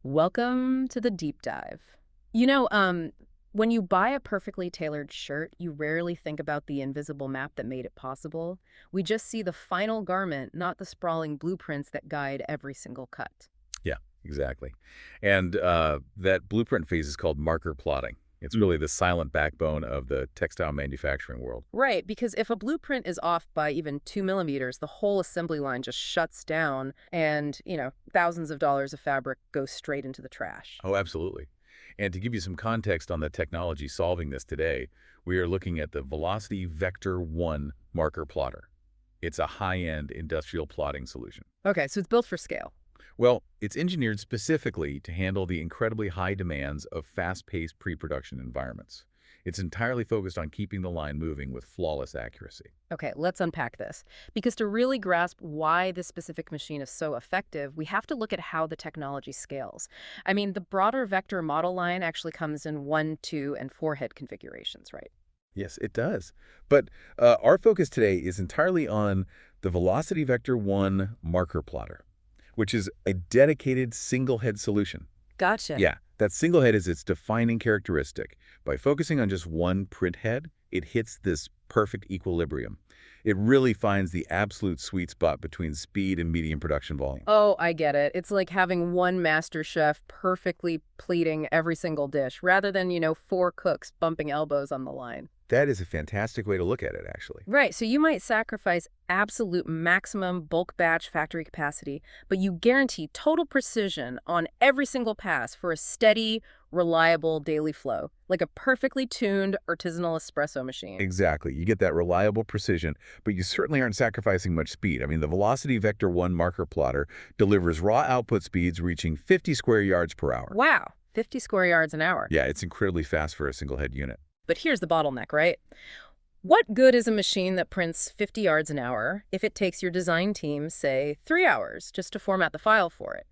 Welcome to the deep dive. When you buy a perfectly tailored shirt, you rarely think about the invisible map that made it possible. We just see the final garment, not the sprawling blueprints that guide every single cut. Yeah, exactly. And that blueprint phase is called marker plotting. It's really the silent backbone of the textile manufacturing world. Right, because if a blueprint is off by even 2 millimeters, the whole assembly line just shuts down and, thousands of dollars of fabric go straight into the trash. Oh, absolutely. And to give you some context on the technology solving this today, we are looking at the Velocity Vector 1 marker plotter. It's a high-end industrial plotting solution. Okay, so it's built for scale. Well, it's engineered specifically to handle the incredibly high demands of fast-paced pre-production environments. It's entirely focused on keeping the line moving with flawless accuracy. Okay, let's unpack this. Because to really grasp why this specific machine is so effective, we have to look at how the technology scales. I mean, the broader vector model line actually comes in 1, 2, and 4 head configurations, right? Yes, it does. But our focus today is entirely on the Velocity Vector 1 marker plotter, which is a dedicated single-head solution. Gotcha. Yeah, that single head is its defining characteristic. By focusing on just one print head, it hits this perfect equilibrium. It really finds the absolute sweet spot between speed and medium production volume. Oh, I get it. It's like having one master chef perfectly pleating every single dish, rather than, 4 cooks bumping elbows on the line. That is a fantastic way to look at it, actually. Right, so you might sacrifice absolute maximum bulk batch factory capacity, but you guarantee total precision on every single pass for a steady, reliable daily flow, like a perfectly tuned artisanal espresso machine. Exactly. You get that reliable precision, but you certainly aren't sacrificing much speed. I mean, the Velocity Vector 1 marker plotter delivers raw output speeds reaching 50 square yards per hour. Wow, 50 square yards an hour. Yeah, it's incredibly fast for a single head unit. But here's the bottleneck, right? What good is a machine that prints 50 yards an hour if it takes your design team, say, 3 hours just to format the file for it?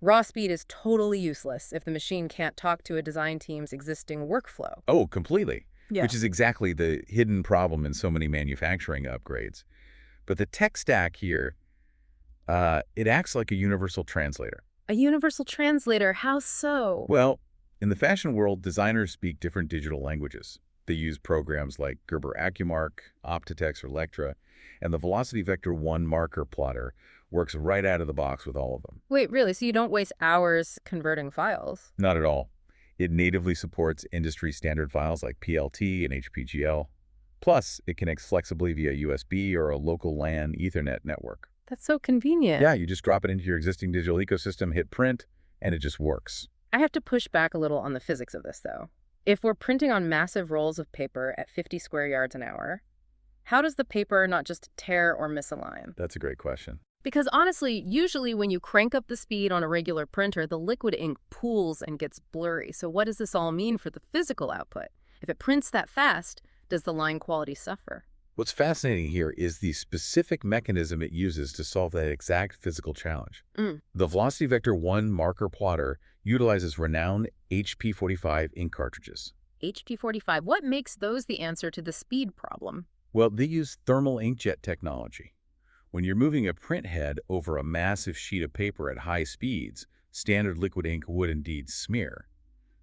Raw speed is totally useless if the machine can't talk to a design team's existing workflow. Oh, completely. Yeah. Which is exactly the hidden problem in so many manufacturing upgrades. But the tech stack here, it acts like a universal translator. A universal translator, how so? Well, in the fashion world, designers speak different digital languages. They use programs like Gerber Acumark, Optitex, or Lectra, and the Velocity Vector 1 marker plotter works right out of the box with all of them. Wait, really? So you don't waste hours converting files? Not at all. It natively supports industry standard files like PLT and HPGL. Plus, it connects flexibly via USB or a local LAN Ethernet network. That's so convenient. Yeah, you just drop it into your existing digital ecosystem, hit print, and it just works. I have to push back a little on the physics of this, though. If we're printing on massive rolls of paper at 50 square yards an hour, how does the paper not just tear or misalign? That's a great question. Because honestly, usually when you crank up the speed on a regular printer, the liquid ink pools and gets blurry. So what does this all mean for the physical output? If it prints that fast, does the line quality suffer? What's fascinating here is the specific mechanism it uses to solve that exact physical challenge. The Velocity Vector 1 marker plotter utilizes renowned HP45 ink cartridges. HP45, what makes those the answer to the speed problem? Well, they use thermal inkjet technology. When you're moving a print head over a massive sheet of paper at high speeds, standard liquid ink would indeed smear.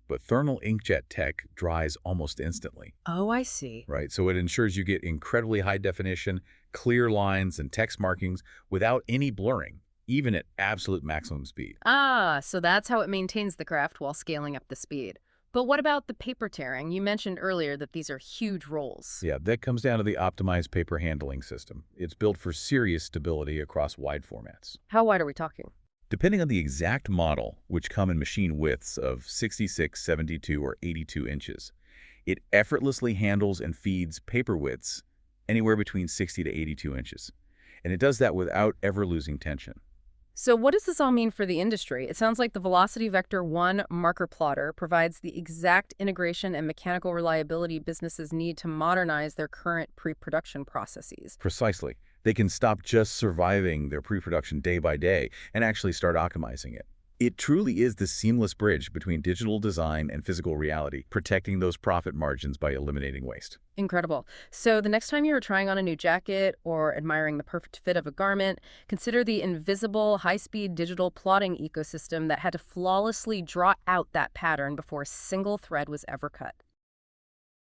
But thermal inkjet tech dries almost instantly. Oh, I see. Right? So it ensures you get incredibly high definition, clear lines and text markings without any blurring, even at absolute maximum speed. Ah, so that's how it maintains the craft while scaling up the speed. But what about the paper tearing? You mentioned earlier that these are huge rolls. Yeah, that comes down to the optimized paper handling system. It's built for serious stability across wide formats. How wide are we talking? Depending on the exact model, which come in machine widths of 66, 72, or 82 inches, it effortlessly handles and feeds paper widths anywhere between 60 to 82 inches. And it does that without ever losing tension. So what does this all mean for the industry? It sounds like the Velocity Vector 1 marker plotter provides the exact integration and mechanical reliability businesses need to modernize their current pre-production processes. Precisely. They can stop just surviving their pre-production day by day and actually start optimizing it. It truly is the seamless bridge between digital design and physical reality, protecting those profit margins by eliminating waste. Incredible. So the next time you're trying on a new jacket or admiring the perfect fit of a garment, consider the invisible, high-speed digital plotting ecosystem that had to flawlessly draw out that pattern before a single thread was ever cut.